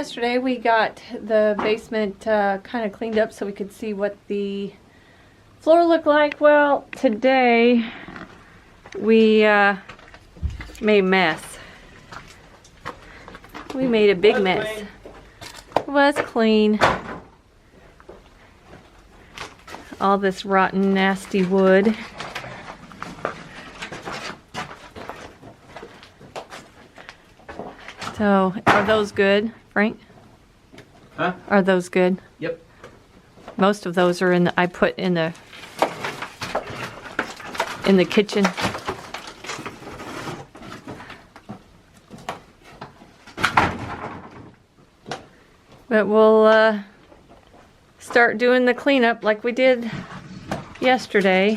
yesterday we got the basement kind of cleaned up so we could see what the floor looked like. Well, today we made a mess. We made a big mess. It was clean. All this rotten, nasty wood. So, are those good, Frank? Huh? Are those good? Yep. Most of those are in the, I put in the kitchen. But we'll start doing the cleanup like we did yesterday.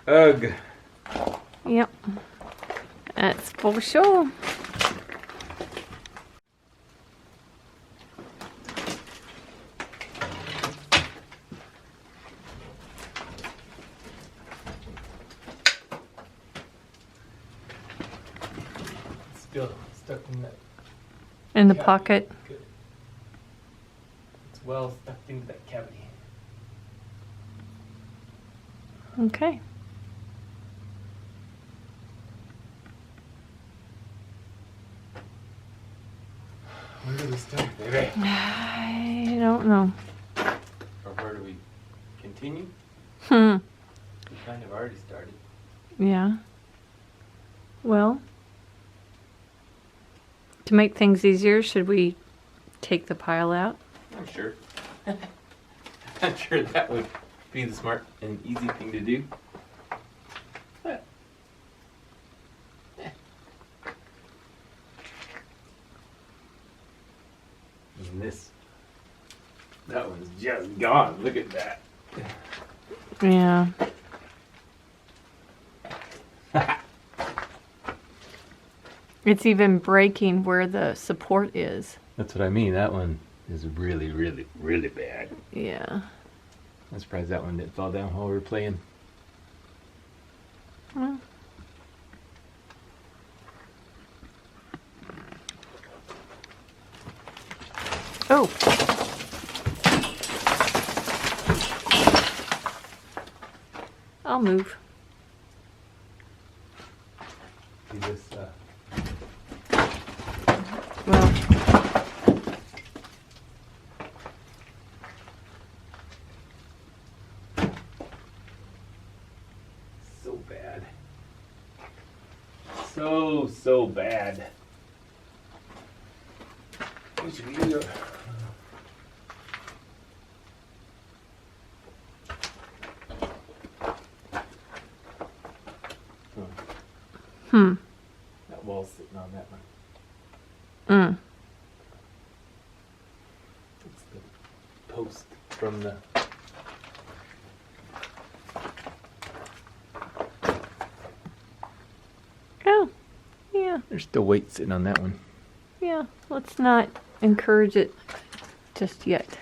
Ugh. Yep. That's for sure. Still stuck in that. In the cavity. pocket. Good. It's well stuck into that cavity. Okay. Where do we start, baby? I don't know. Or where do we continue? Hmm. We kind of already started. Yeah. Well, to make things easier, should we take the pile out? I'm sure. I'm sure that would be the smart and easy thing to do. But, and that one's just gone. Look at that. Yeah. It's even breaking where the support is. That's what I mean. That one is really, really, really bad. Yeah. I'm surprised that one didn't fall down while we were playing. Well. Oh. I'll move. See this, Well. so bad. So bad. We should use a... That wall's sitting on that one. It's the post from the... Oh. Yeah. There's still weight sitting on that one. Yeah. Let's not encourage it just yet.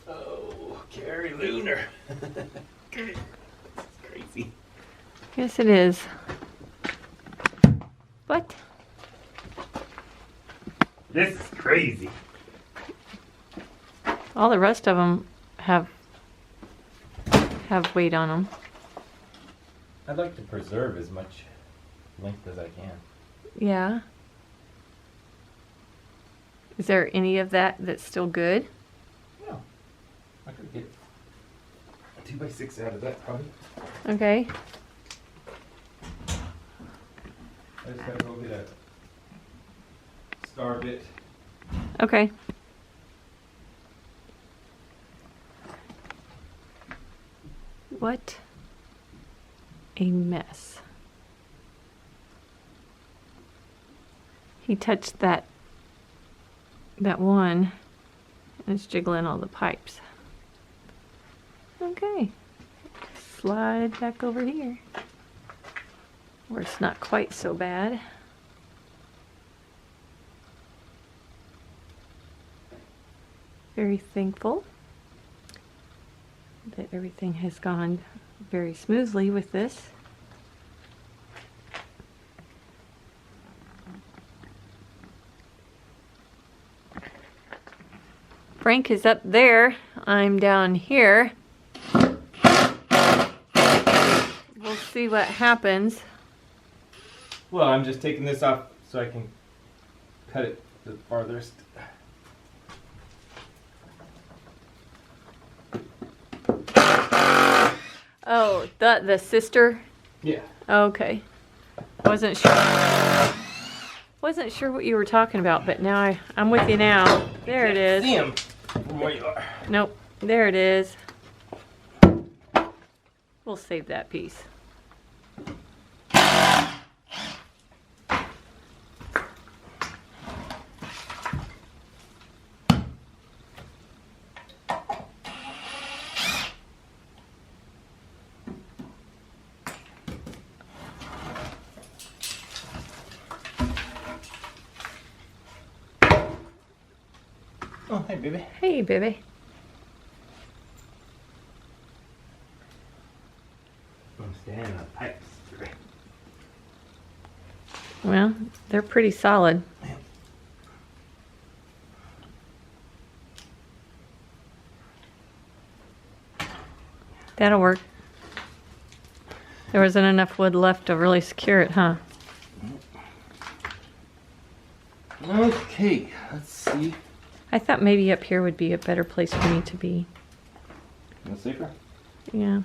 Oh, Carrie Lunar. It's crazy. Yes, it is. What? This is crazy. All the rest of them have weight on them. I'd like to preserve as much length as I can. Yeah. Is there any of that that's still good? No. I could get a 2x6 out of that probably. Okay. I just gotta go get a star bit. Okay. What a mess. He touched that one and it's jiggling all the pipes. Okay. Slide back over here. Where it's not quite so bad. Very thankful that everything has gone very smoothly with this. Frank is up there. I'm down here. We'll see what happens. Well, I'm just taking this off so I can cut it the farthest. Oh, the sister? Yeah. Okay. Wasn't sure what you were talking about, but now I'm with you now. There it is. See him from where you are. Nope. There it is. We'll save that piece. Oh, hey, baby. Hey, baby. I'm standing on pipes. Well, they're pretty solid. That'll work. There wasn't enough wood left to really secure it, huh? Okay, let's see. I thought maybe up here would be a better place for me to be. That's safer? Yeah.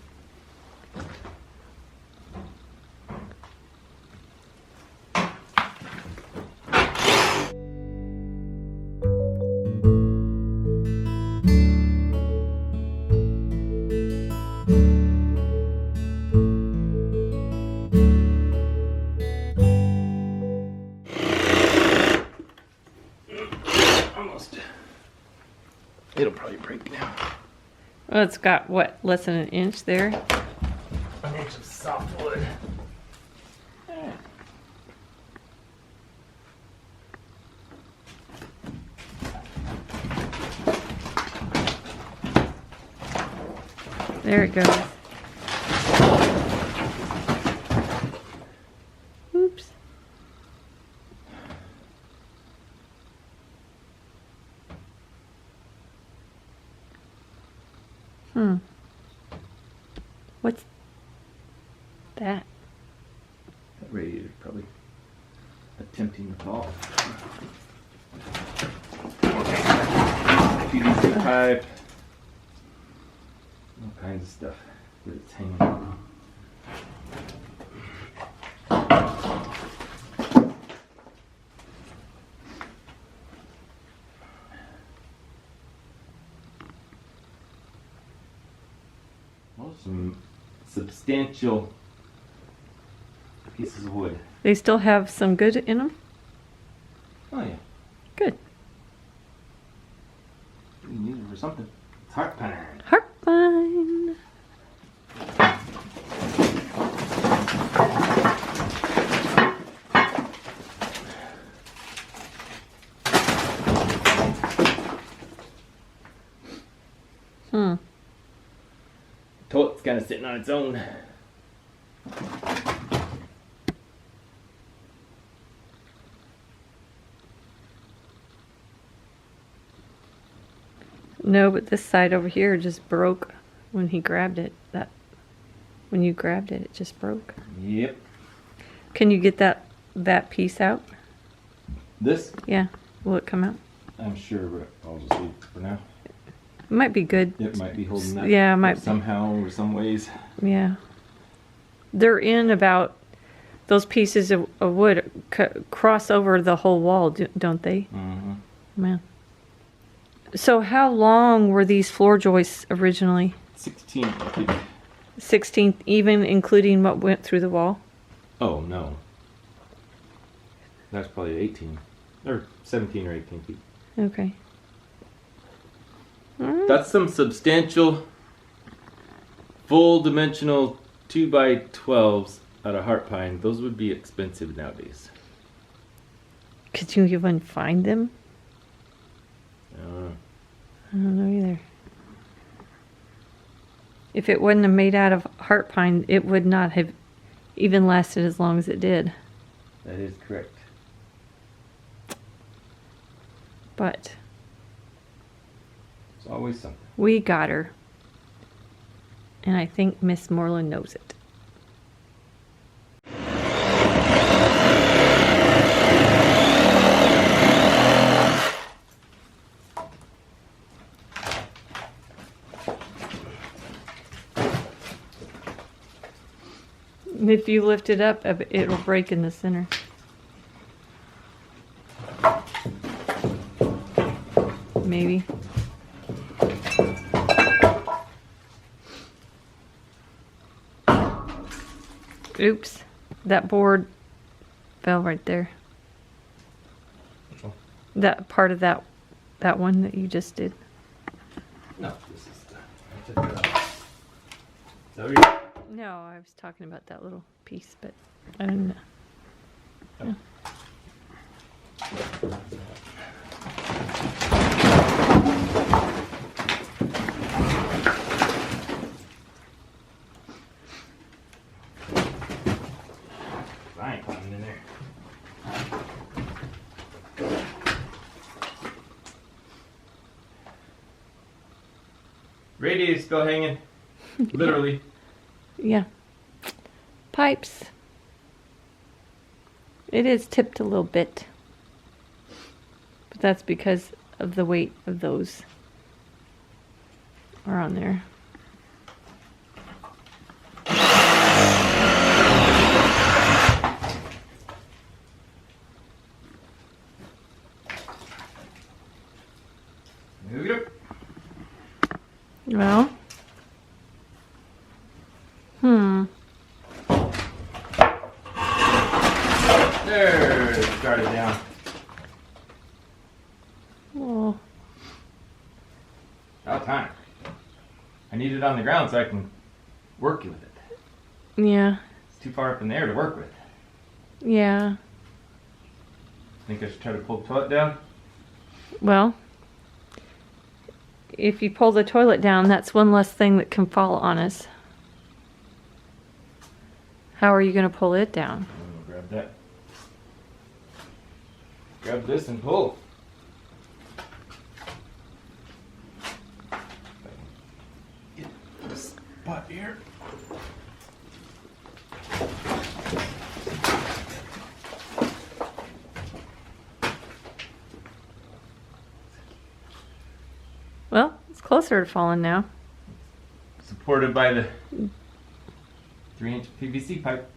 Almost. It'll probably break now. Well, it's got, what, less than an inch there? An inch of soft wood. There it goes. Oops. What's that? That radiator probably attempting to fall. PVC pipe. All kinds of stuff that it's hanging on. Well, some substantial pieces of wood. They still have some good in them? Oh yeah, Good. you need it for something. It's heart pine. Heart fine. Toilet's kind of sitting on its own. No, but this side over here just broke when he grabbed it. When you grabbed it, it just broke. Yep. Can you get that piece out? This, Yeah. Will it come out? I'm sure, but I'll just leave it for now. It might be good. It might be holding that. Yeah, it might be. somehow or some ways. Yeah. They're in about, those pieces of wood cross over the whole wall, don't they? Mm-hmm. Man. So how long were these floor joists originally? 16, I think. 16th, even including what went through the wall? Oh no. That's probably 18 or 17 or 18 feet. Okay. All right. That's some substantial full dimensional 2x12s out of heart pine, those would be expensive nowadays. Could you even find them? I don't know either. If it wouldn't have made out of heart pine, it would not have even lasted as long as it did. That is correct. But It's always something. we got her. And I think Miss Mooreland knows it. If you lift it up, it'll break in the center. Maybe. Oops, that board fell right there. Which one? That part of that one that you just did. No, this is the. I took it out. So you. No, I was talking about that little piece, but I don't know. Yeah. Fine, climbing in there. Radius still hanging. Literally. Yeah. Pipes. It is tipped a little bit. But that's because of the weight of those are on there. Here we go. Well. There, started down. Oh. About time. I need it on the ground so I can work with it. Yeah. It's too far up in the air to work with. Yeah. Think I should try to pull the toilet down? Well, if you pull the toilet down, that's one less thing that can fall on us. How are you going to pull it down? I'm gonna grab that. Grab this and pull. Get this spot here. Well, it's closer to falling now. Supported by the 3-inch PVC pipe.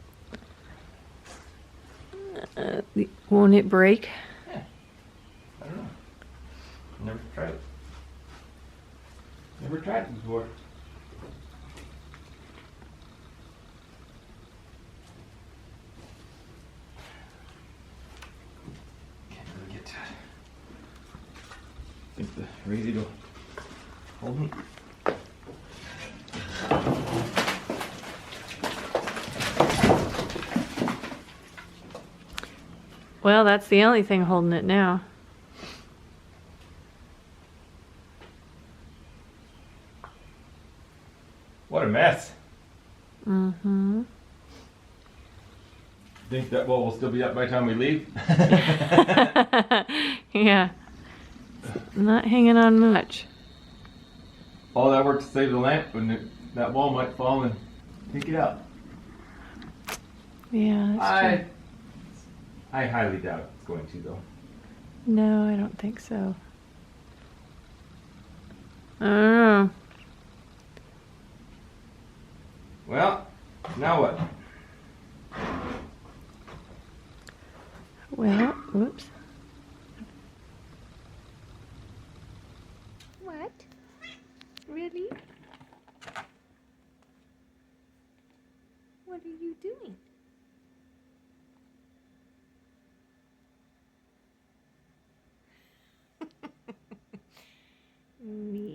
Won't it break? Yeah. I don't know. Never tried it. Never tried it before. Can't really get to it. I think the razor will hold me. Well, that's the only thing holding it now. What a mess. Mm-hmm. Think that wall will still be up by the time we leave? Yeah. Not hanging on much. All that work to save the lamp, and that wall might fall and take it out. Yeah, that's true. I highly doubt it's going to, though. No, I don't think so. I don't know. Well, now what? Well, whoops. What? Really? What are you doing? Me?